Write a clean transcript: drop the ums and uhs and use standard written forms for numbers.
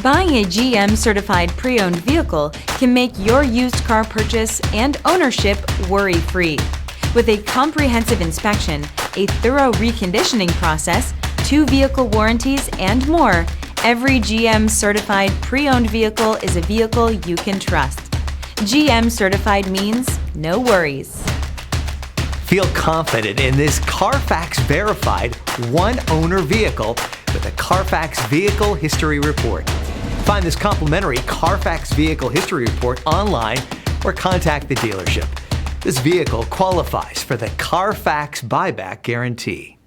Buying a GM certified pre-owned vehicle can make your used car purchase and ownership worry-free. With a comprehensive inspection, a thorough reconditioning process, 2 vehicle warranties, and more, every GM certified pre-owned vehicle is a vehicle you can trust. GM certified means no worries. Feel confident in this Carfax verified one-owner vehicle with a Carfax Vehicle History Report. Find this complimentary Carfax Vehicle History Report online or contact the dealership. This vehicle qualifies for the Carfax Buyback Guarantee.